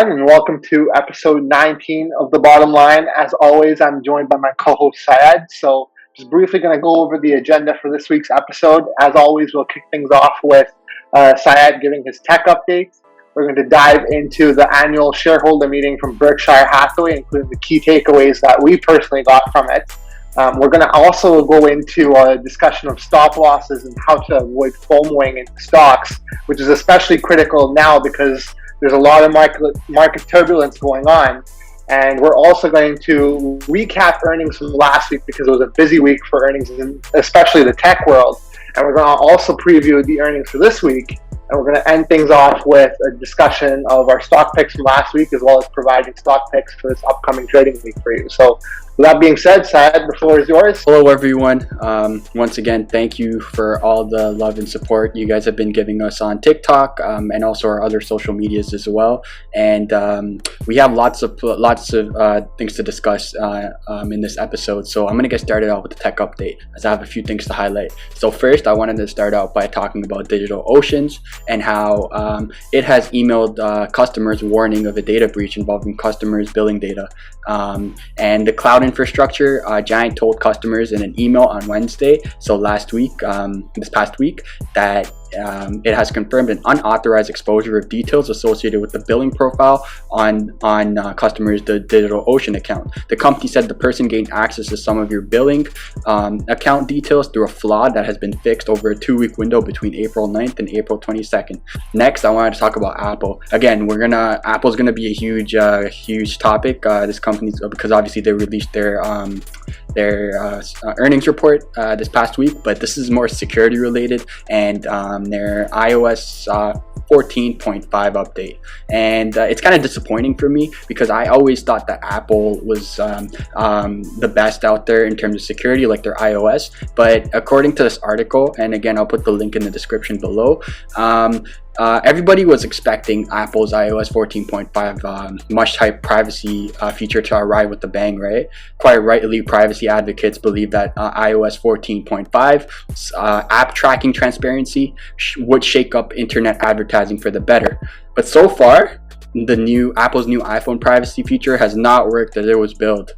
everyone, and welcome to episode 19 of The Bottom Line. As always, I'm joined by my co-host Syed. So just briefly going to go over the agenda for this week's episode. As always, we'll kick things off with Syed giving his tech updates. We're going to dive into the annual shareholder meeting from Berkshire Hathaway, including the key takeaways that we personally got from it. We're going to also go into a discussion of stop losses and how to avoid FOMOing in stocks, which is especially critical now because there's a lot of market turbulence going on. And we're also going to recap earnings from last week because it was a busy week for earnings, especially the tech world. And we're going to also preview the earnings for this week. And we're going to end things off with a discussion of our stock picks from last week, as well as providing stock picks for this upcoming trading week for you. So with that being said, Syed, the floor is yours. Hello, everyone. Once again, thank you for all the love and support you guys have been giving us on TikTok and also our other social medias as well. And we have lots of things to discuss in this episode. So I'm going to get started out with the tech update, as I have a few things to highlight. So first, I wanted to start out by talking about DigitalOcean and how it has emailed customers warning of a data breach involving customers' billing data. And the cloud infrastructure giant told customers in an email on Wednesday, so this past week, that it has confirmed an unauthorized exposure of details associated with the billing profile on customers' DigitalOcean account. The company said the person gained access to some of your billing account details through a flaw that has been fixed over a 2-week window between April 9th and April 22nd. Next, I wanted to talk about Apple. Again, Apple's gonna be a huge topic. This company's, because obviously they released their earnings report this past week, but this is more security related and their iOS 14.5 update. And it's kind of disappointing for me because I always thought that Apple was the best out there in terms of security, like their iOS. But according to this article, and again, I'll put the link in the description below, everybody was expecting Apple's iOS 14.5 much-hyped privacy feature to arrive with a bang, right? Quite rightly, privacy advocates believe that iOS 14.5 app tracking transparency would shake up internet advertising for the better. But so far, Apple's new iPhone privacy feature has not worked as it was built.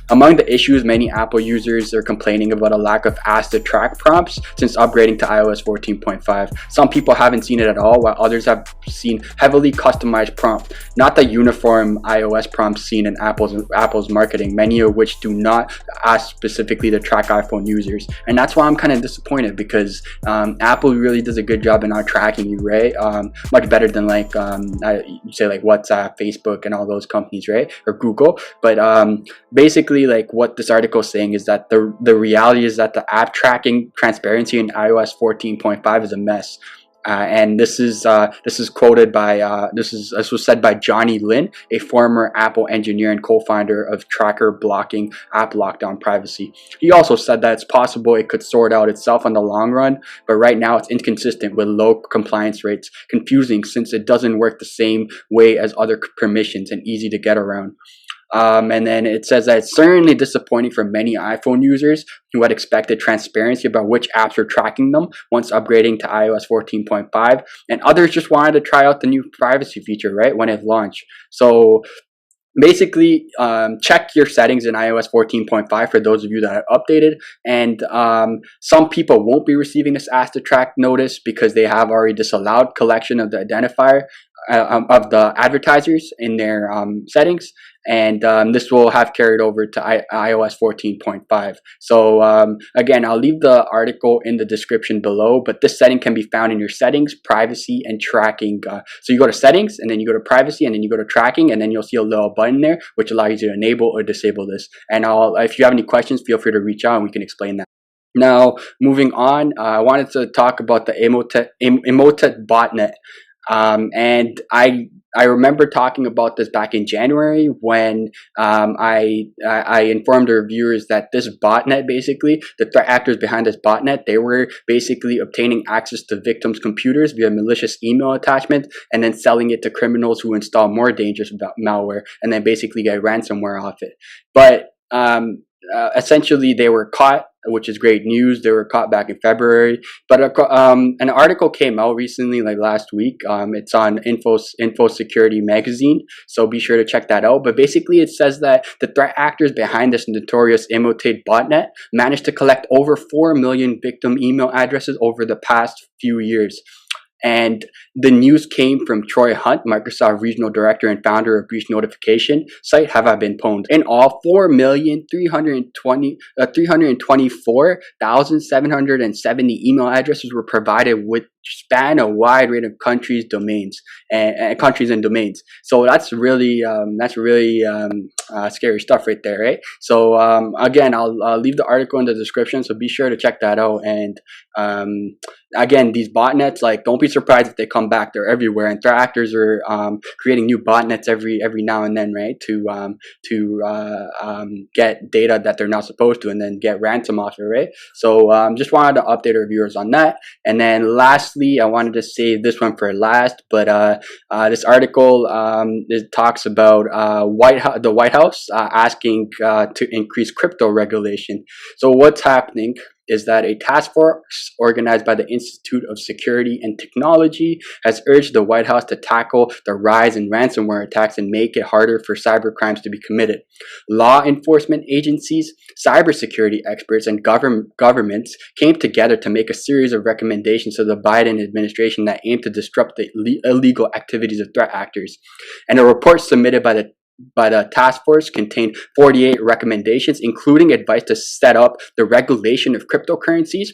Among the issues, many Apple users are complaining about a lack of Ask to Track prompts since upgrading to iOS 14.5. Some people haven't seen it at all, while others have seen heavily customized prompt, not the uniform iOS prompts seen in Apple's marketing, many of which do not ask specifically to track iPhone users. And that's why I'm kind of disappointed, because Apple really does a good job in not tracking you, right? Much better than like WhatsApp, Facebook, and all those companies, right? Or Google. But basically, like what this article is saying is that the reality is that the app tracking transparency in iOS 14.5 is a mess. And this was said by Johnny Lin, a former Apple engineer and co-founder of tracker blocking app lockdown privacy. He also said that it's possible it could sort out itself in the long run, but right now it's inconsistent with low compliance rates, confusing since it doesn't work the same way as other permissions, and easy to get around. And then it says that it's certainly disappointing for many iPhone users who had expected transparency about which apps are tracking them once upgrading to iOS 14.5, and others just wanted to try out the new privacy feature, right, when it launched. So basically, check your settings in iOS 14.5 for those of you that are updated. And some people won't be receiving this Ask to Track notice because they have already disallowed collection of the identifier of the advertisers in their settings, and this will have carried over to iOS 14.5. So again, I'll leave the article in the description below, but this setting can be found in your settings, privacy, and tracking. So you go to settings, and then you go to privacy, and then you go to tracking, and then you'll see a little button there which allows you to enable or disable this. And if you have any questions, feel free to reach out and we can explain that. Now, moving on, I wanted to talk about the Emotet Botnet. And I remember talking about this back in January when I informed the reviewers that this botnet, basically, the threat actors behind this botnet, they were basically obtaining access to victims' computers via malicious email attachment and then selling it to criminals who install more dangerous malware and then basically get ransomware off it. But essentially they were caught, which is great news. They were caught back in February, but an article came out recently, like last week. It's on Info Security magazine, so be sure to check that out. But basically, it says that the threat actors behind this notorious Emotet Botnet managed to collect over 4 million victim email addresses over the past few years. And the news came from Troy Hunt, Microsoft Regional Director and founder of Breach Notification site Have I Been Pwned. In all, 4,324,770 email addresses were provided, which span a wide range of countries, domains, and countries and domains. So that's really scary stuff right there, right? So again, I'll leave the article in the description, so be sure to check that out. And again, these botnets, like, don't be surprised if they come back. They're everywhere, and threat actors are creating new botnets every now and then, right? To get data that they're not supposed to, and then get ransom off it, right? So just wanted to update our viewers on that. And then lastly, I wanted to save this one for last, but this article it talks about the White House asking to increase crypto regulation. So what's happening is that a task force organized by the Institute of Security and Technology has urged the White House to tackle the rise in ransomware attacks and make it harder for cyber crimes to be committed. Law enforcement agencies, cybersecurity experts, and governments came together to make a series of recommendations to the Biden administration that aim to disrupt the illegal activities of threat actors. And a report submitted by the task force contained 48 recommendations, including advice to set up the regulation of cryptocurrencies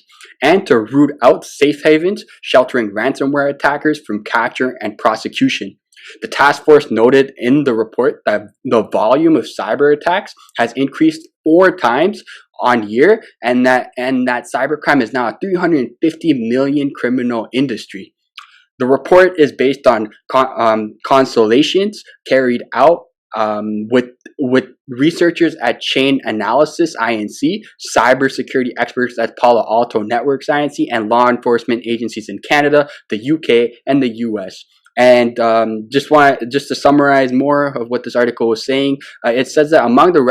and to root out safe havens, sheltering ransomware attackers from capture and prosecution. The task force noted in the report that the volume of cyber attacks has increased 4 times on year, and that cybercrime is now a 350 million criminal industry. The report is based on consultations carried out with researchers at Chain Analysis Inc., cybersecurity experts at Palo Alto Networks Inc., and law enforcement agencies in Canada, the UK, and the US. And just to summarize more of what this article was saying, it says that among the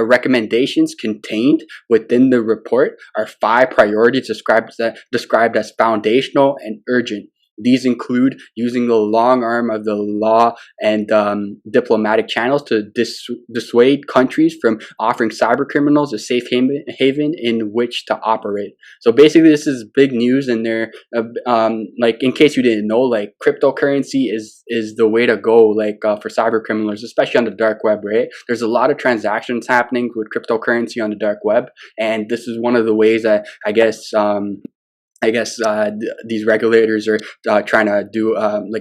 recommendations contained within the report are 5 priorities described as foundational and urgent. These include using the long arm of the law and diplomatic channels to dissuade countries from offering cyber criminals a safe haven in which to operate. So basically, this is big news, and they're like, in case you didn't know, like, cryptocurrency is the way to go, like for cyber criminals, especially on the dark web, right? There's a lot of transactions happening with cryptocurrency on the dark web, and this is one of the ways that I guess these regulators are trying to do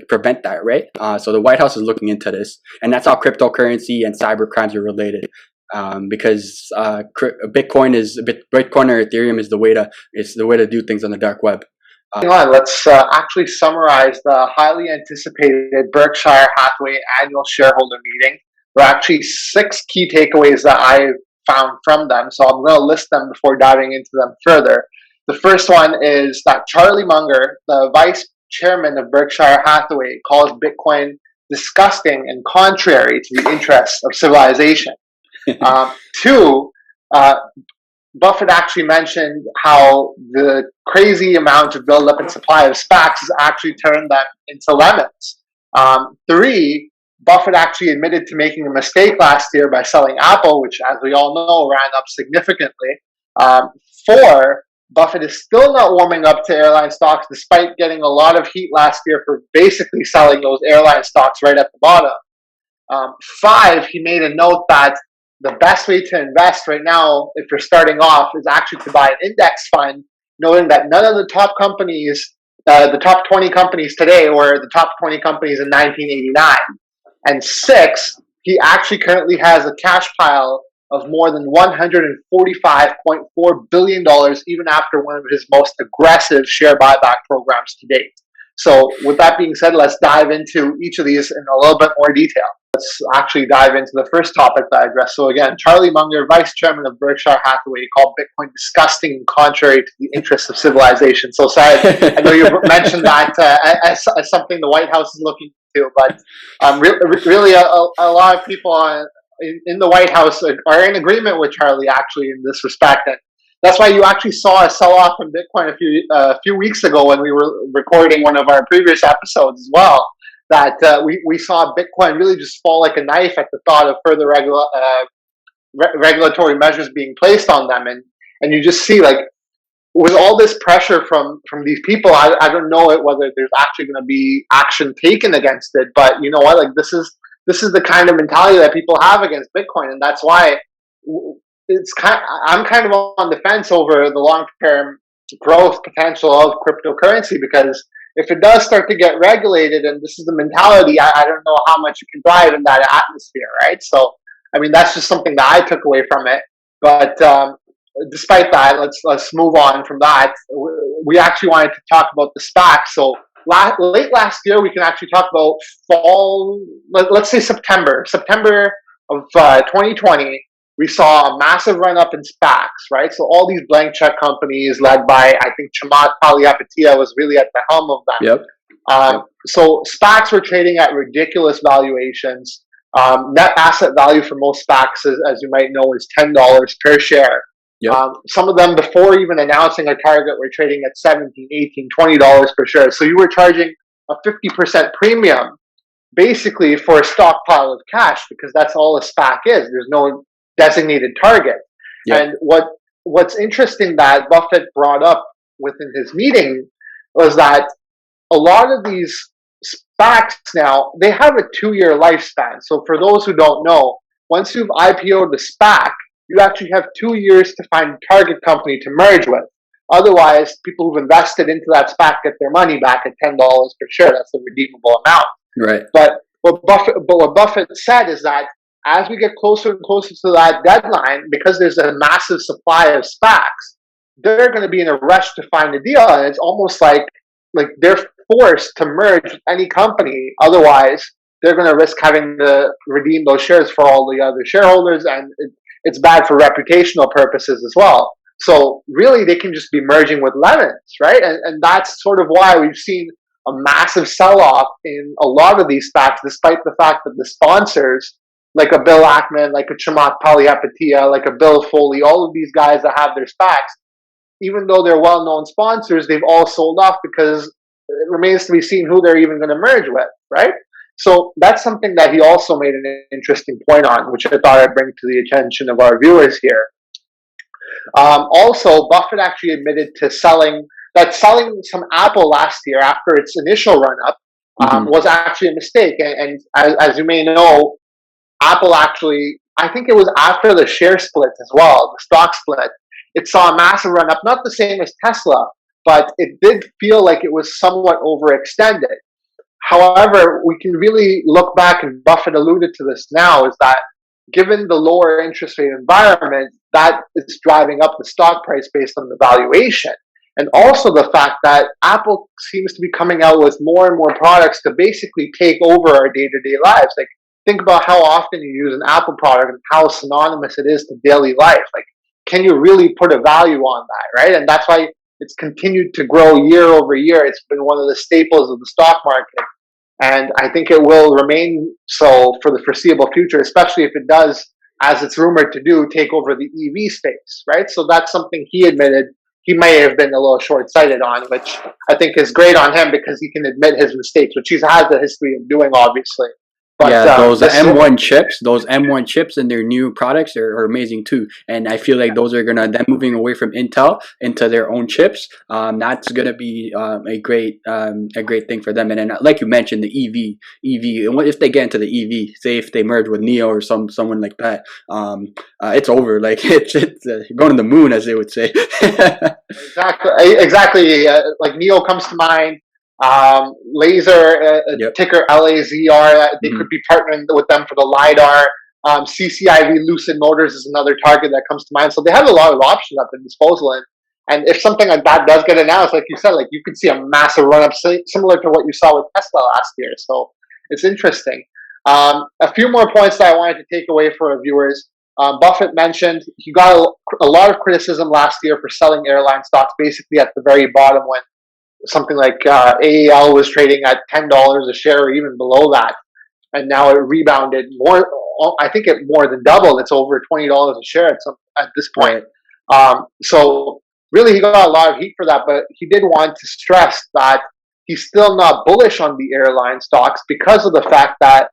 prevent that, right? So the White House is looking into this, and that's how cryptocurrency and cyber crimes are related. Because Bitcoin or Ethereum is the way to do things on the dark web. Let's actually summarize the highly anticipated Berkshire Hathaway Annual Shareholder meeting. There are actually 6 key takeaways that I found from them, so I'm going to list them before diving into them further. The first one is that Charlie Munger, the vice chairman of Berkshire Hathaway, calls Bitcoin disgusting and contrary to the interests of civilization. 2, Buffett actually mentioned how the crazy amount of buildup and supply of SPACs has actually turned them into lemons. 3, Buffett actually admitted to making a mistake last year by selling Apple, which, as we all know, ran up significantly. 4, Buffett is still not warming up to airline stocks, despite getting a lot of heat last year for basically selling those airline stocks right at the bottom. 5, he made a note that the best way to invest right now, if you're starting off, is actually to buy an index fund, knowing that none of the top companies, the top 20 companies today, were the top 20 companies in 1989. And 6, he actually currently has a cash pile of more than $145.4 billion, even after one of his most aggressive share buyback programs to date. So with that being said, let's dive into each of these in a little bit more detail. Let's actually dive into the first topic that I addressed. So again, Charlie Munger, vice chairman of Berkshire Hathaway, called Bitcoin disgusting and contrary to the interests of civilization. So Syed, I know you mentioned that as something the White House is looking to, but really a lot of people in the White House are in agreement with Charlie actually in this respect, and that's why you actually saw a sell-off in Bitcoin a few weeks ago when we were recording one of our previous episodes as well. That we saw Bitcoin really just fall like a knife at the thought of further regulatory measures being placed on them, and you just see like with all this pressure from these people, I don't know whether there's actually going to be action taken against it. But you know what? Like this is the kind of mentality that people have against Bitcoin, and that's why I'm kind of on the fence over the long term growth potential of cryptocurrency, because if it does start to get regulated, and this is the mentality, I don't know how much you can drive in that atmosphere, right? So, I mean, that's just something that I took away from it. But despite that, let's move on from that. We actually wanted to talk about the SPAC. So late last year, we can actually talk about fall. Let's say September of 2020. We saw a massive run up in SPACs, right? So all these blank check companies led by, I think, Chamath Palihapitiya was really at the helm of them. Yep. So SPACs were trading at ridiculous valuations. Net asset value for most SPACs, as you might know, is $10 per share. Yep. Some of them, before even announcing a target, were trading at $17, $18, $20 per share. So you were charging a 50% premium, basically, for a stockpile of cash, because that's all a SPAC is. There's no designated target. Yep. And what's interesting that Buffett brought up within his meeting was that a lot of these SPACs now, they have a 2-year lifespan. So for those who don't know, once you've IPO'd the SPAC, you actually have 2 years to find a target company to merge with. Otherwise, people who've invested into that SPAC get their money back at $10 per share. That's the redeemable amount. Right. But what Buffett said is that as we get closer and closer to that deadline, because there's a massive supply of SPACs, they're going to be in a rush to find a deal, and it's almost like they're forced to merge with any company. Otherwise, they're going to risk having to redeem those shares for all the other shareholders, and it's bad for reputational purposes as well. So really, they can just be merging with lemons, right? And that's sort of why we've seen a massive sell-off in a lot of these SPACs, despite the fact that the sponsors, like a Bill Ackman, like a Chamath Palihapitiya, like a Bill Foley, all of these guys that have their SPACs, even though they're well-known sponsors, they've all sold off because it remains to be seen who they're even going to merge with, right? So that's something that he also made an interesting point on, which I thought I'd bring to the attention of our viewers here. Also, Buffett actually admitted to selling some Apple last year after its initial run-up was actually a mistake. And as you may know, Apple actually, I think it was after the share split as well, the stock split, it saw a massive run-up, not the same as Tesla, but it did feel like it was somewhat overextended. However, we can really look back, and Buffett alluded to this now, is that given the lower interest rate environment, that is driving up the stock price based on the valuation. And also the fact that Apple seems to be coming out with more and more products to basically take over our day-to-day lives. Like, think about how often you use an Apple product and how synonymous it is to daily life. Like, can you really put a value on that, right? And that's why it's continued to grow year over year. It's been one of the staples of the stock market. And I think it will remain so for the foreseeable future, especially if it does, as it's rumored to do, take over the EV space, right? So that's something he admitted he may have been a little short-sighted on, which I think is great on him because he can admit his mistakes, which he's had the history of doing, obviously. But, yeah, those M1 chips and their new products are amazing too. And I feel like those are them moving away from Intel into their own chips. That's gonna be a great thing for them. And then, like you mentioned, the EV. And what if they get into the EV? Say if they merge with Neo or someone like that, it's over. Like it's going to the moon, as they would say. Exactly. Like Neo comes to mind. Laser, ticker LAZR, they could be partnering with them for the LiDAR. CCIV Lucid Motors is another target that comes to mind. So they have a lot of options at their disposal. And if something like that does get announced, like you said, like you could see a massive run-up similar to what you saw with Tesla last year. So it's interesting. A few more points that I wanted to take away for our viewers. Buffett mentioned he got a lot of criticism last year for selling airline stocks basically at the very bottom when something like AAL was trading at $10 a share or even below that. and now it rebounded more. I think it more than doubled. It's over $20 a share at this point. Right. So really, he got a lot of heat for that, but he did want to stress that he's still not bullish on the airline stocks because of the fact that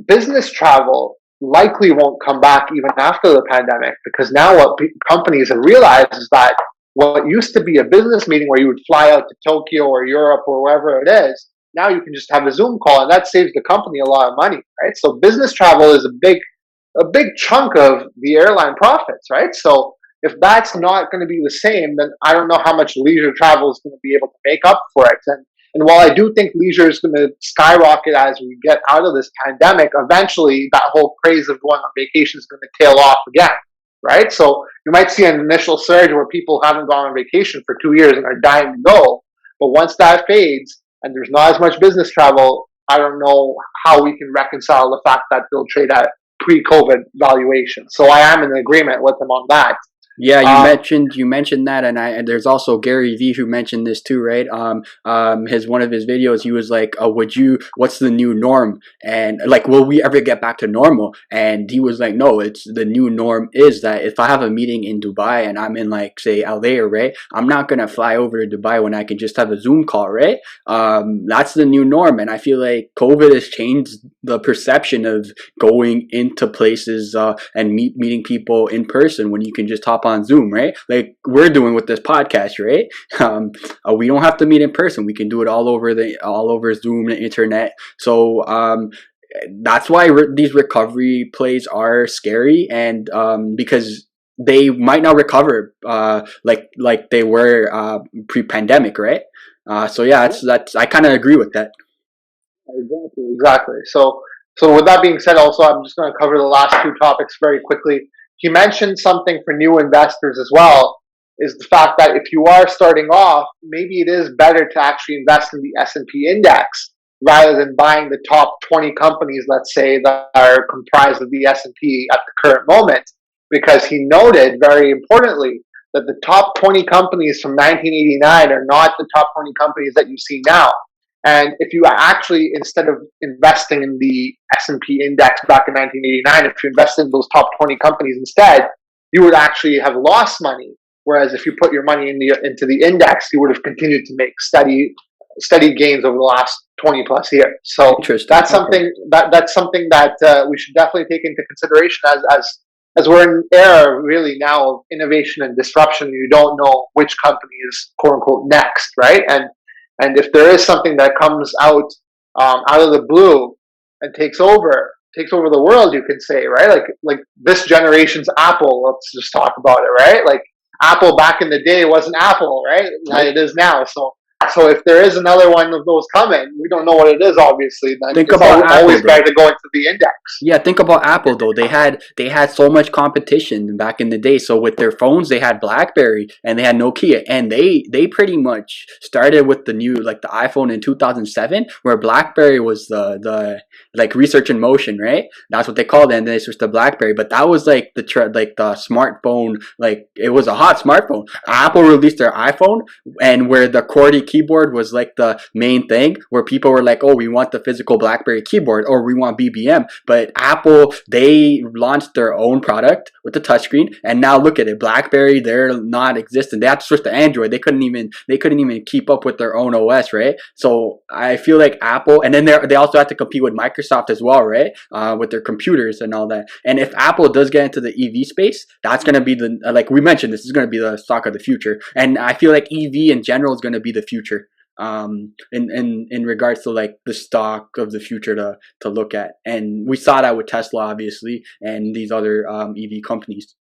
business travel likely won't come back even after the pandemic, because now what companies have realized is that what used to be a business meeting where you would fly out to Tokyo or Europe or wherever it is, now you can just have a Zoom call, and that saves the company a lot of money, right? So business travel is a big chunk of the airline profits, right? So if that's not going to be the same, then I don't know how much leisure travel is going to be able to make up for it. And while I do think leisure is going to skyrocket as we get out of this pandemic, eventually that whole craze of going on vacation is going to tail off again, right? So you might see an initial surge where people haven't gone on vacation for 2 years and are dying to go. But once that fades and there's not as much business travel, I don't know how we can reconcile the fact that they'll trade at pre-COVID valuation. So I am in agreement with him on that. Yeah, you mentioned that, and there's also Gary Vee who mentioned this too, right? His one of his videos, he was like, what's the new norm? And like, will we ever get back to normal? And he was like, no, it's the new norm is that if I have a meeting in Dubai and I'm in like say LA, right, I'm not gonna fly over to Dubai when I can just have a Zoom call, right? That's the new norm, and I feel like COVID has changed the perception of going into places and meeting people in person when you can just hop on Zoom, right? Like we're doing with this podcast, right? We don't have to meet in person. We can do it all over Zoom and internet. So that's why these recovery plays are scary, and because they might not recover like they were pre-pandemic, right? So yeah, that's I kind of agree with that. Exactly. So with that being said, also I'm just going to cover the last two topics very quickly. He mentioned something for new investors as well, is the fact that if you are starting off, maybe it is better to actually invest in the S&P index rather than buying the top 20 companies, let's say, that are comprised of the S&P at the current moment, because he noted very importantly that the top 20 companies from 1989 are not the top 20 companies that you see now. And if you actually, instead of investing in the S&P index back in 1989, if you invested in those top 20 companies instead, you would actually have lost money. Whereas if you put your money into the index, you would have continued to make steady gains over the last 20 plus years. So that's something that's something that we should definitely take into consideration as we're in an era really now of innovation and disruption. You don't know which company is quote unquote next, right? And if there is something that comes out of the blue and takes over the world, you can say, right? Like this generation's Apple. Let's just talk about it, right? Like Apple back in the day wasn't Apple, right? Like it is now. So if there is another one of those coming, we don't know what it is, obviously. Then think about Apple, always better to go into the index. Yeah, think about Apple though. They had so much competition back in the day. So with their phones, they had BlackBerry and they had Nokia, and they pretty much started with the new like the iPhone in 2007, where BlackBerry was the like research in motion, right? That's what they called it, and then they switched to BlackBerry. But that was like the smartphone, like it was a hot smartphone. Apple released their iPhone, and where the QWERTY keyboard was like the main thing, where people were like, oh, we want the physical BlackBerry keyboard, or we want BBM. But Apple, they launched their own product with the touchscreen, and now look at it, BlackBerry, they're not existent. They have to switch to Android. They couldn't even keep up with their own OS, right? So I feel like Apple, and then they also have to compete with Microsoft as well, right? With their computers and all that. And if Apple does get into the EV space, that's going to be the, like we mentioned, this is going to be the stock of the future. And I feel like EV in general is going to be the future in regards to like the stock of the future to look at. And we saw that with Tesla, obviously, and these other EV companies.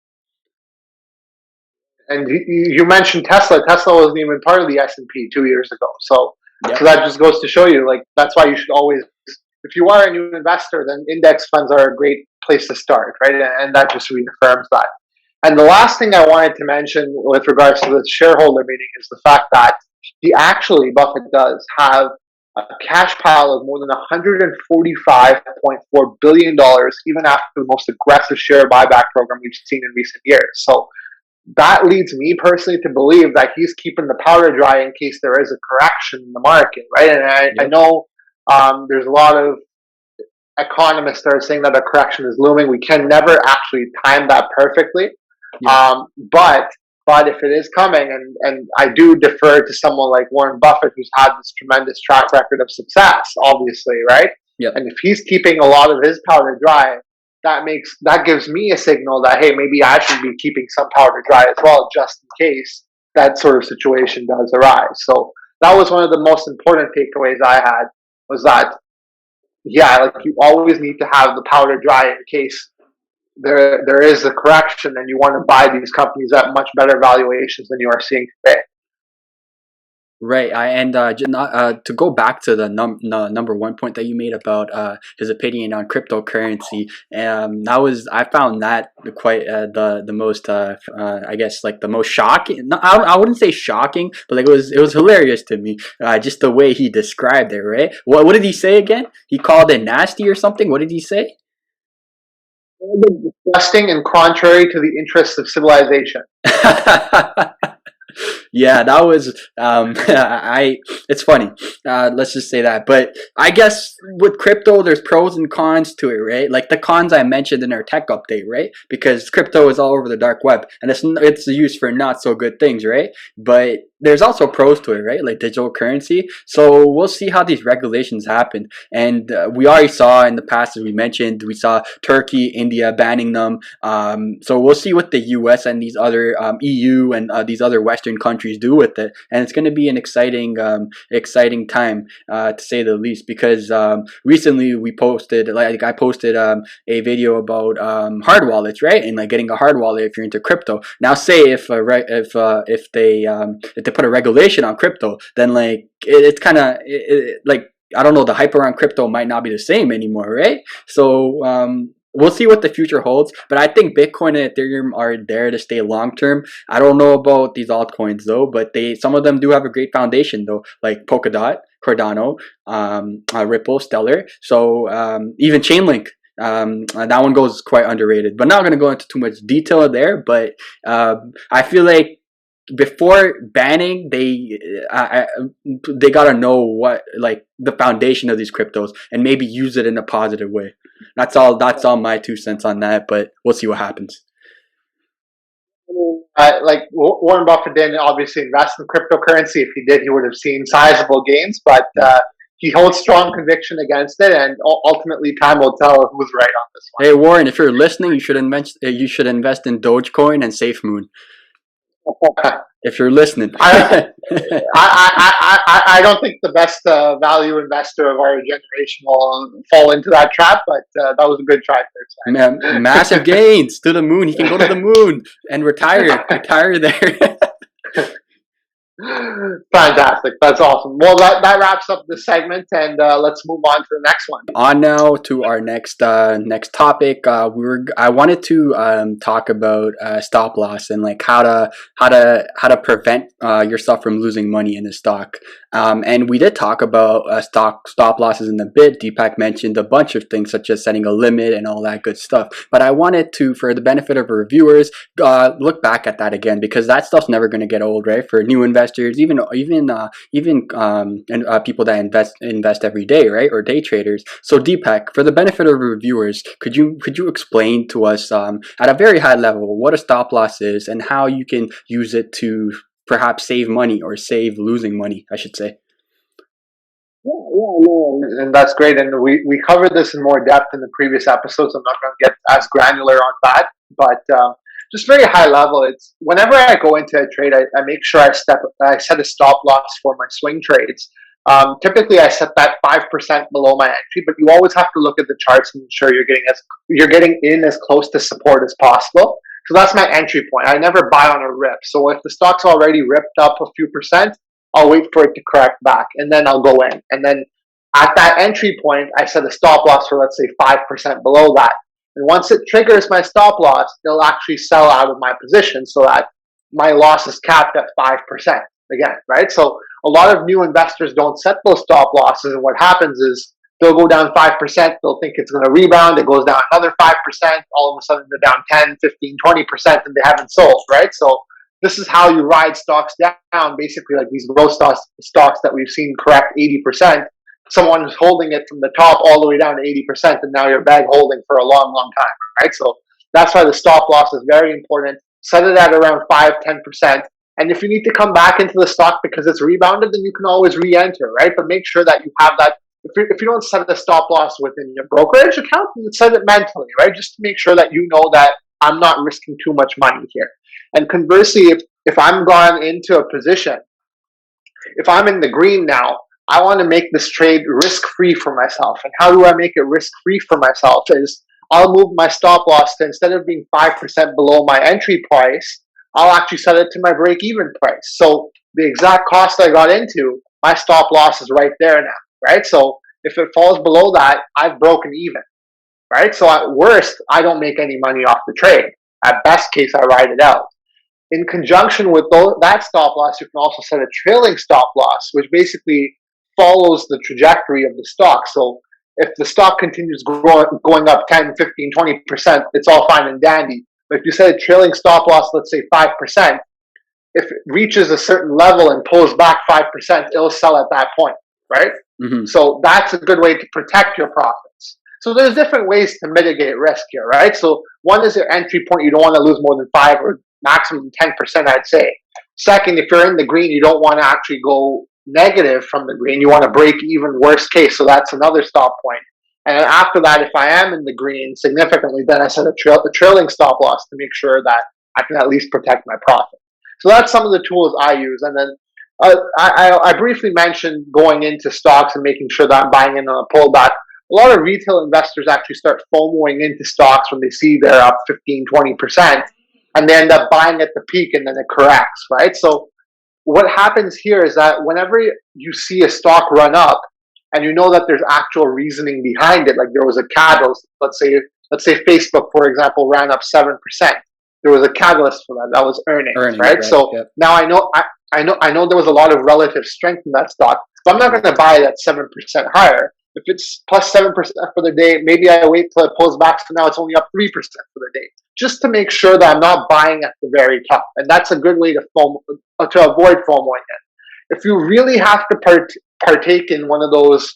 And you mentioned Tesla. Tesla wasn't even part of the S&P 2 years ago. So that just goes to show you, like, that's why you should always, if you are a new investor, then index funds are a great place to start, right? And that just reaffirms that. And the last thing I wanted to mention with regards to the shareholder meeting is the fact that Buffett does have a cash pile of more than $145.4 billion, even after the most aggressive share buyback program we've seen in recent years. So that leads me personally to believe that he's keeping the powder dry in case there is a correction in the market, right? And I know there's a lot of economists are saying that a correction is looming. We can never actually time that perfectly. Yeah. But if it is coming, and I do defer to someone like Warren Buffett, who's had this tremendous track record of success, obviously, right? Yep. And if he's keeping a lot of his powder dry, that gives me a signal that, hey, maybe I should be keeping some powder dry as well, just in case that sort of situation does arise. So that was one of the most important takeaways I had, was that, yeah, like, you always need to have the powder dry in case there is a correction and you want to buy these companies at much better valuations than you are seeing today. Right. To go back to the number one point that you made about his opinion on cryptocurrency, I found that quite the most I guess, like, the most shocking. No, I wouldn't say shocking, but like, it was hilarious to me. Just the way he described it. Right. What did he say again? He called it nasty or something. What did he say? Disgusting and contrary to the interests of civilization. Yeah, that was it's funny. Let's just say that. But I guess with crypto, there's pros and cons to it, right? Like the cons I mentioned in our tech update, right? Because crypto is all over the dark web, and it's used for not so good things, right? But there's also pros to it, right? Like digital currency. So we'll see how these regulations happen. And we already saw in the past, as we mentioned, we saw Turkey, India banning them. So we'll see what the US and these other EU and these other Western countries do with it. And it's going to be an exciting time, to say the least, because recently I posted a video about hard wallets, right? And like getting a hard wallet if you're into crypto. Now, say if they put a regulation on crypto, then like it's kind of like, I don't know, the hype around crypto might not be the same anymore, right? So we'll see what the future holds, but I think Bitcoin and Ethereum are there to stay long term. I don't know about these altcoins though, but some of them do have a great foundation though, like Polkadot, Cardano, Ripple, Stellar. So even Chainlink. That one goes quite underrated, but not going to go into too much detail there. But I feel like before banning, they gotta know what, like, the foundation of these cryptos and maybe use it in a positive way. That's all my 2 cents on that, but we'll see what happens. Like, Warren Buffett didn't obviously invest in cryptocurrency. If he did, he would have seen sizable gains, but he holds strong conviction against it, and ultimately time will tell who's right on this one. Hey Warren, if you're listening, you should invest in Dogecoin and SafeMoon. If you're listening. I don't think the best value investor of our generation will fall into that trap, but that was a good try there. Massive gains to the moon. He can go to the moon and retire there. Fantastic. That's awesome. Well, that wraps up the segment, and let's move on to the next one. On now to our next topic. I wanted to talk about stop loss and like how to prevent yourself from losing money in a stock. And we did talk about stop losses in a bit. Deepak mentioned a bunch of things such as setting a limit and all that good stuff. But I wanted to, for the benefit of our viewers, look back at that again, because that stuff's never going to get old, right? For new investors, even people that invest every day, right, or day traders. So Deepak, for the benefit of our viewers, could you explain to us at a very high level what a stop loss is and how you can use it to perhaps save money or save losing money, I should say? And that's great. And we covered this in more depth in the previous episodes. I'm not going to get as granular on that, but just very high level. It's whenever I go into a trade, I make sure I set a stop loss for my swing trades. Typically, I set that 5% below my entry, but you always have to look at the charts and ensure you're getting in as close to support as possible. So that's my entry point. I never buy on a rip. So if the stock's already ripped up a few percent, I'll wait for it to correct back, and then I'll go in. And then at that entry point, I set a stop loss for, let's say, 5% below that. And once it triggers my stop loss, it'll actually sell out of my position so that my loss is capped at 5% again, right? So a lot of new investors don't set those stop losses, and what happens is they'll go down 5%, they'll think it's going to rebound, it goes down another 5%, all of a sudden they're down 10, 15, 20%, and they haven't sold, right? So this is how you ride stocks down, basically, like these growth stocks that we've seen correct 80%. someone who's holding it from the top all the way down to 80%, and now you're bag holding for a long, long time, right? So that's why the stop loss is very important. Set it at around 5-10%. And if you need to come back into the stock because it's rebounded, then you can always re-enter, right? But make sure that you have that. If you don't set the stop loss within your brokerage account, you set it mentally, right? Just to make sure that you know that I'm not risking too much money here. And conversely, if I'm gone into a position, if I'm in the green now, I want to make this trade risk-free for myself. And how do I make it risk-free for myself is I'll move my stop loss to, instead of being 5% below my entry price, I'll actually set it to my break-even price. So the exact cost I got into, my stop loss is right there now, right? So if it falls below that, I've broken even, right? So at worst, I don't make any money off the trade. At best case, I ride it out. In conjunction with that stop loss, you can also set a trailing stop loss, which basically follows the trajectory of the stock. So if the stock continues going up 10, 15, 20%, it's all fine and dandy. But if you set a trailing stop loss, let's say 5%, if it reaches a certain level and pulls back 5%, it'll sell at that point, right? Mm-hmm. So that's a good way to protect your profits. So there's different ways to mitigate risk here, right? So one is your entry point. You don't want to lose more than 5 or maximum 10%, I'd say. Second, if you're in the green, you don't want to actually go negative from the green. You want to break even, worst case. So that's another stop point. And then after that, if I am in the green significantly, then I set a trailing stop loss to make sure that I can at least protect my profit. So that's some of the tools I use. And then I briefly mentioned going into stocks and making sure that I'm buying in on a pullback. A lot of retail investors actually start FOMOing into stocks when they see they're up 15, 20%, and they end up buying at the peak and then it corrects, right? So what happens here is that whenever you see a stock run up and you know that there's actual reasoning behind it, like there was a catalyst, let's say Facebook, for example, ran up 7%. There was a catalyst for that. That was earnings, right? So yep. Now I know there was a lot of relative strength in that stock, but I'm not going to buy that 7% higher. If it's plus 7% for the day, maybe I wait till it pulls back, so now it's only up 3% for the day, just to make sure that I'm not buying at the very top. And that's a good way to avoid FOMOing it. If you really have to partake in one of those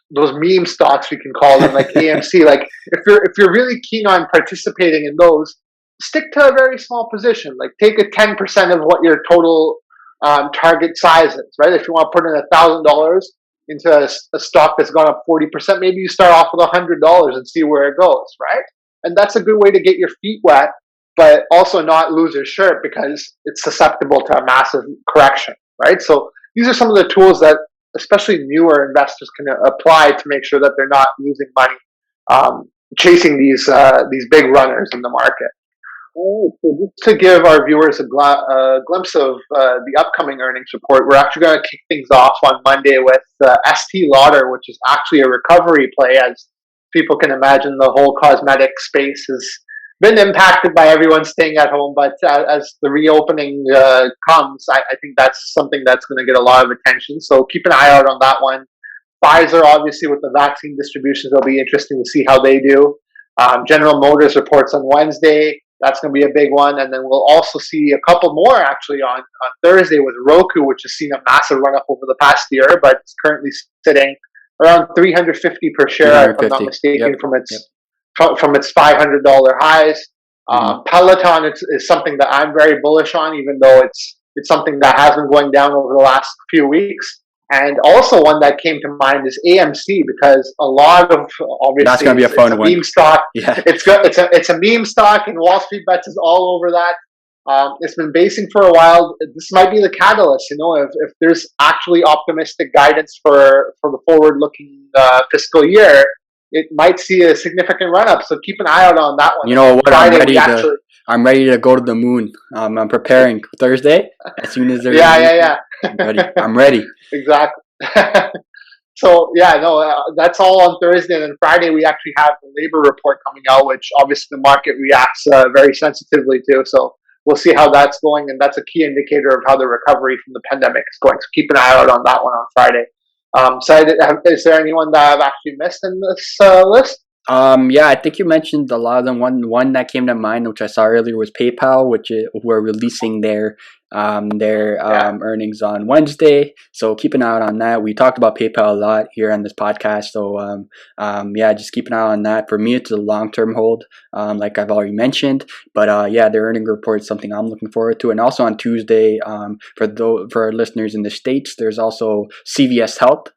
meme stocks, we can call them, like AMC, like if you're really keen on participating in those, stick to a very small position. Like take a 10% of what your total target size is, right? If you want to put in $1,000 into a stock that's gone up 40%, maybe you start off with $100 and see where it goes, right? And that's a good way to get your feet wet, but also not lose your shirt because it's susceptible to a massive correction, right? So these are some of the tools that especially newer investors can apply to make sure that they're not losing money chasing these big runners in the market. So just to give our viewers a glimpse of the upcoming earnings report, we're actually going to kick things off on Monday with ST Lauder, which is actually a recovery play. As people can imagine, the whole cosmetic space has been impacted by everyone staying at home, but as the reopening comes, I think that's something that's going to get a lot of attention. So keep an eye out on that one. Pfizer, obviously, with the vaccine distributions, it'll be interesting to see how they do. General Motors reports on Wednesday. That's going to be a big one. And then we'll also see a couple more actually on Thursday with Roku, which has seen a massive run up over the past year, but it's currently sitting around $350 per share, if I'm not mistaken, from its $500 highs. Peloton is something that I'm very bullish on, even though it's something that has been going down over the last few weeks. And also one that came to mind is AMC, because a lot of, obviously, that's going to be a fun one. Meme stock. Yeah. It's a meme stock, and Wall Street Bets is all over that. It's been basing for a while. This might be the catalyst, if there's actually optimistic guidance for the forward-looking fiscal year, it might see a significant run-up. So keep an eye out on that one. You know what? I'm ready to go to the moon. I'm preparing Thursday as soon as there's I'm ready. Exactly. So that's all on Thursday, and then Friday we actually have the labor report coming out, which obviously the market reacts very sensitively to. So we'll see how that's going, and that's a key indicator of how the recovery from the pandemic is going. So keep an eye out on that one on Friday. Syed, is there anyone that I've actually missed in this list? Yeah, I think you mentioned a lot of them. One that came to mind, which I saw earlier, was PayPal, which who are releasing Yeah. earnings on Wednesday. So keep an eye out on that. We talked about PayPal a lot here on this podcast. So yeah, just keep an eye on that. For me, it's a long term hold, like I've already mentioned. But yeah, their earning report is something I'm looking forward to. And also on Tuesday, for our listeners in the States, there's also CVS Health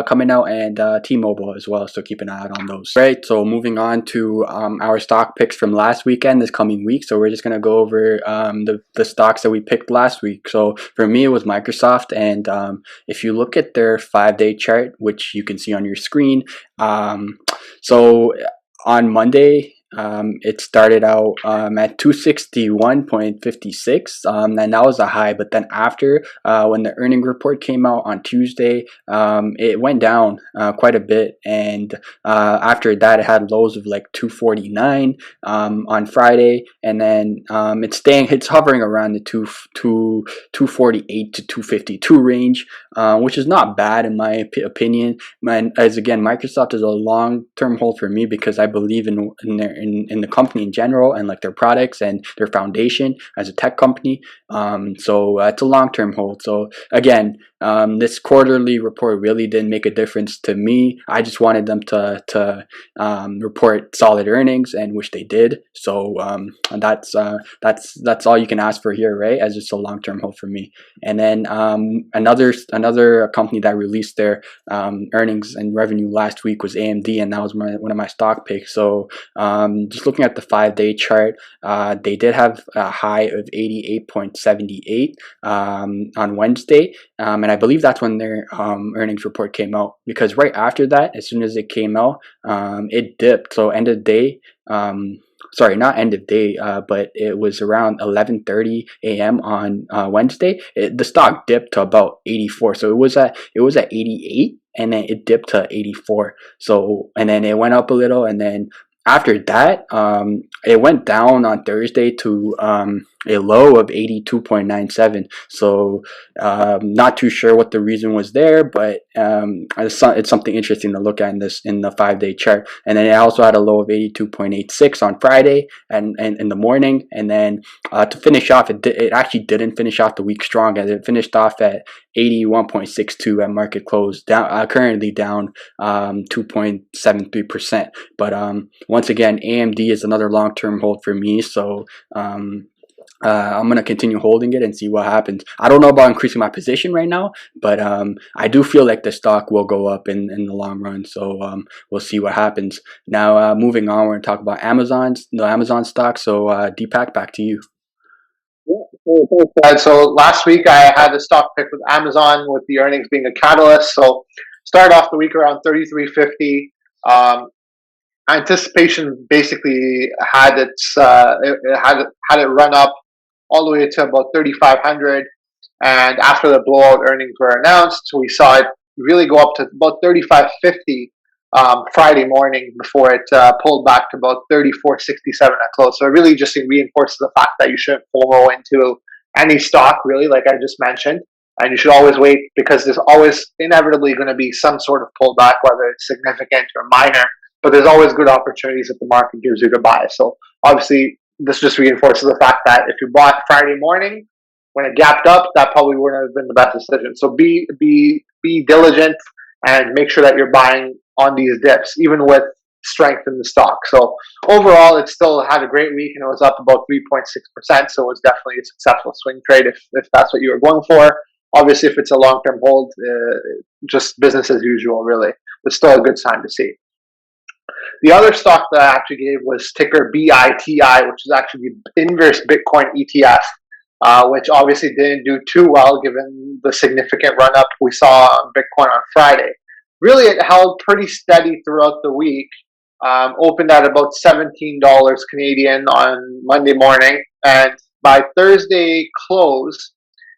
coming out, and T-Mobile as well. So keep an eye out on those. Right. So moving on to our stock picks from last weekend, this coming week. So we're just gonna go over the stocks that we picked last week. So for me, it was Microsoft, and if you look at their 5-day chart, which you can see on your screen, so on Monday, it started out at 261.56, and that was a high. But then after, when the earning report came out on Tuesday, it went down quite a bit, and after that, it had lows of like 249 on Friday, and then it's hovering around the 248 to 252 range, which is not bad in my opinion. As again, Microsoft is a long-term hold for me because I believe in the company in general, and like their products and their foundation as a tech company. So it's a long-term hold. So again, this quarterly report really didn't make a difference to me. I just wanted them to report solid earnings, and which they did. So that's all you can ask for here, right? As just a long-term hold for me. And then another company that released their earnings and revenue last week was AMD, and that was one of my stock picks. So just looking at the 5-day chart, they did have a high of 88.78 on Wednesday, and I believe that's when their earnings report came out, because right after that, as soon as it came out, it dipped. So end of day, sorry, not end of day, but it was around 11:30 a.m. on Wednesday. The stock dipped to about 84. So it was at 88, and then it dipped to 84. So, and then it went up a little, and then after that, it went down on Thursday to a low of 82.97. So not too sure what the reason was there, but it's something interesting to look at in the 5-day chart. And then it also had a low of 82.86 on Friday and in the morning. And then to finish off, it actually didn't finish off the week strong, as it finished off at 81.62 at market close, down currently down 2.73%. But once again, AMD is another long-term hold for me. So I'm going to continue holding it and see what happens. I don't know about increasing my position right now, but I do feel like the stock will go up in the long run. So we'll see what happens. Now, moving on, we're going to talk about the Amazon stock. So Deepak, back to you. So last week I had a stock pick with Amazon, with the earnings being a catalyst. So started off the week around 33.50. Anticipation basically had it run up all the way to about 3,500, and after the blowout earnings were announced, we saw it really go up to about 3,550 Friday morning before it pulled back to about 34.67 at close. So it really just reinforces the fact that you shouldn't FOMO into any stock, really, like I just mentioned. And you should always wait, because there's always inevitably going to be some sort of pullback, whether it's significant or minor. But there's always good opportunities that the market gives you to buy. So obviously, this just reinforces the fact that if you bought Friday morning when it gapped up, that probably wouldn't have been the best decision. So be diligent and make sure that you're buying on these dips, even with strength in the stock. So overall, it still had a great week, and it was up about 3.6%. So it was definitely a successful swing trade if that's what you were going for. Obviously, if it's a long-term hold, just business as usual, really. But still a good sign to see. The other stock that I actually gave was ticker BITI, which is actually the inverse Bitcoin ETF, which obviously didn't do too well given the significant run-up we saw on Bitcoin on Friday. Really, it held pretty steady throughout the week. Opened at about $17 Canadian on Monday morning, and by Thursday close,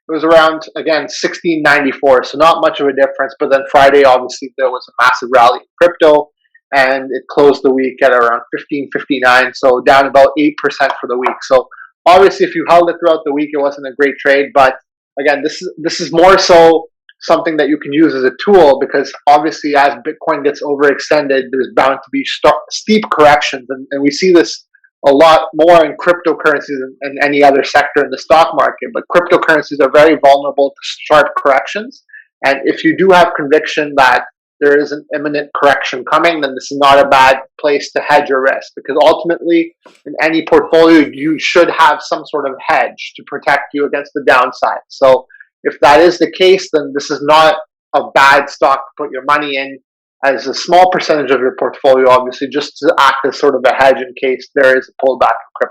it was around, again, 16.94, so not much of a difference. But then Friday, obviously, there was a massive rally in crypto, and it closed the week at around 15.59, so down about 8% for the week. So obviously, if you held it throughout the week, it wasn't a great trade. But again, this is more so something that you can use as a tool, because obviously as Bitcoin gets overextended, there's bound to be steep corrections. And we see this a lot more in cryptocurrencies than any other sector in the stock market. But cryptocurrencies are very vulnerable to sharp corrections. And if you do have conviction that there is an imminent correction coming, then this is not a bad place to hedge your risk, because ultimately in any portfolio, you should have some sort of hedge to protect you against the downside. So if that is the case, then this is not a bad stock to put your money in as a small percentage of your portfolio, obviously, just to act as sort of a hedge in case there is a pullback in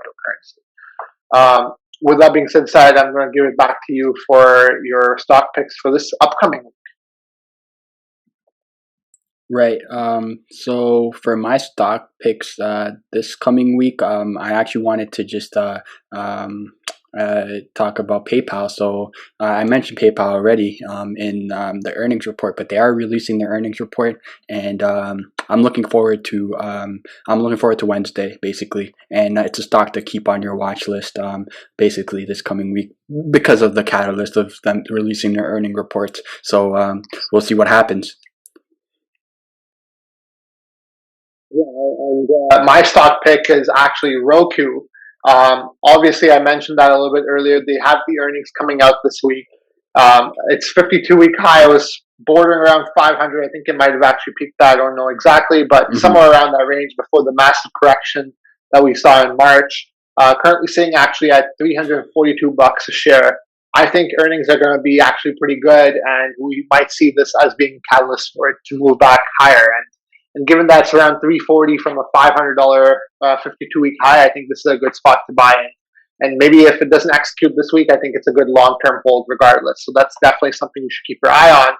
cryptocurrency. With that being said, Syed, I'm going to give it back to you for your stock picks for this upcoming week. Right. So for my stock picks this coming week, I actually wanted to just talk about PayPal. So I mentioned PayPal already in the earnings report, but they are releasing their earnings report, and I'm looking forward to Wednesday, basically, and it's a stock to keep on your watch list, basically this coming week, because of the catalyst of them releasing their earning reports. So we'll see what happens. Yeah, and my stock pick is actually Roku. Obviously, I mentioned that a little bit earlier. They have the earnings coming out this week. It's 52-week high. It was bordering around 500. I think it might have actually peaked that. I don't know exactly, but somewhere around that range before the massive correction that we saw in March. Currently sitting actually at $342 a share. I think earnings are going to be actually pretty good, and we might see this as being a catalyst for it to move back higher. And given that it's around $340 from a $500 52-week high, I think this is a good spot to buy in. And maybe if it doesn't execute this week, I think it's a good long-term hold regardless. So that's definitely something you should keep your eye on.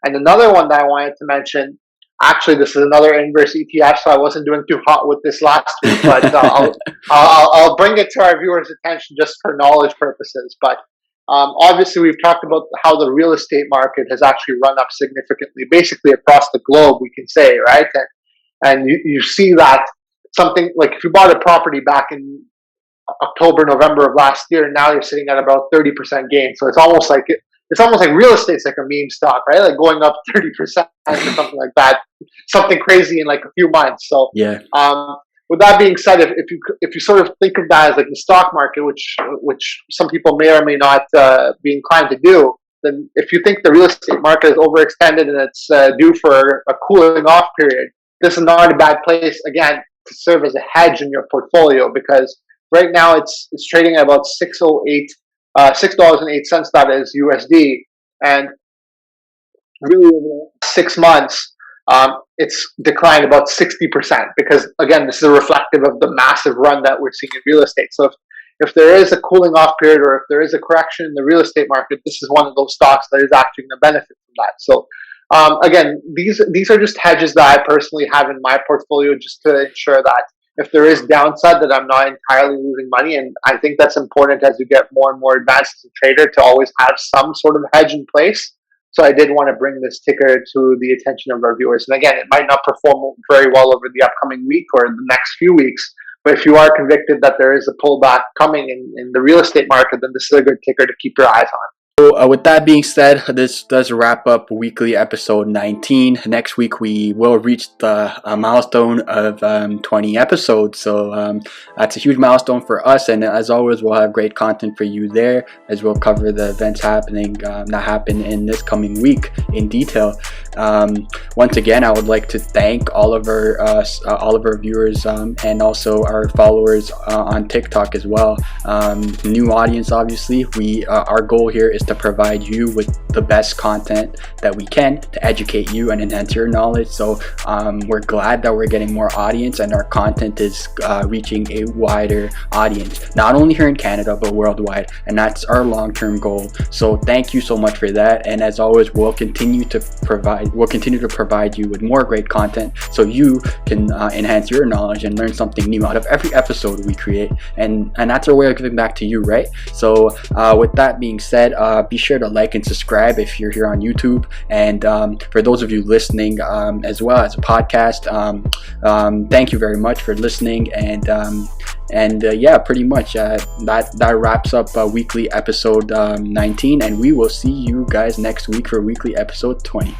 And another one that I wanted to mention, actually, this is another inverse ETF, so I wasn't doing too hot with this last week, but I'll bring it to our viewers' attention just for knowledge purposes. But obviously, we've talked about how the real estate market has actually run up significantly, basically across the globe, we can say, right? And you see that something like if you bought a property back in October, November of last year, now you're sitting at about 30% gain. So it's almost like real estate's like a meme stock, right? Like going up 30% or something like that, something crazy in like a few months. So yeah. With that being said, if you sort of think of that as like the stock market, which some people may or may not be inclined to do, then if you think the real estate market is overextended and it's due for a cooling off period, this is not a bad place again to serve as a hedge in your portfolio, because right now it's trading at about $6.08, $6.08, that is USD, and really over 6 months. It's declined about 60%, because again, this is reflective of the massive run that we're seeing in real estate. So if there is a cooling off period, or if there is a correction in the real estate market, this is one of those stocks that is actually going to benefit from that. So again, these are just hedges that I personally have in my portfolio, just to ensure that if there is downside, that I'm not entirely losing money. And I think that's important as you get more and more advanced as a trader, to always have some sort of hedge in place. So I did want to bring this ticker to the attention of our viewers. And again, it might not perform very well over the upcoming week or the next few weeks, but if you are convicted that there is a pullback coming in the real estate market, then this is a good ticker to keep your eyes on. So with that being said, this does wrap up weekly episode 19. Next week we will reach the milestone of 20 episodes. So that's a huge milestone for us. And as always, we'll have great content for you there, as we'll cover the events happening that happen in this coming week in detail. Once again, I would like to thank all of our viewers and also our followers on TikTok as well. New audience, obviously. Our goal here is to provide you with the best content that we can to educate you and enhance your knowledge. So we're glad that we're getting more audience, and our content is reaching a wider audience, not only here in Canada but worldwide, and that's our long-term goal. So thank you so much for that, and as always, we'll continue to provide you with more great content so you can enhance your knowledge and learn something new out of every episode we create, and that's our way of giving back to you, right? So with that being said, be sure to like and subscribe if you're here on YouTube, and for those of you listening as well as a podcast, thank you very much for listening, and And yeah, pretty much that wraps up weekly episode 19, and we will see you guys next week for weekly episode 20.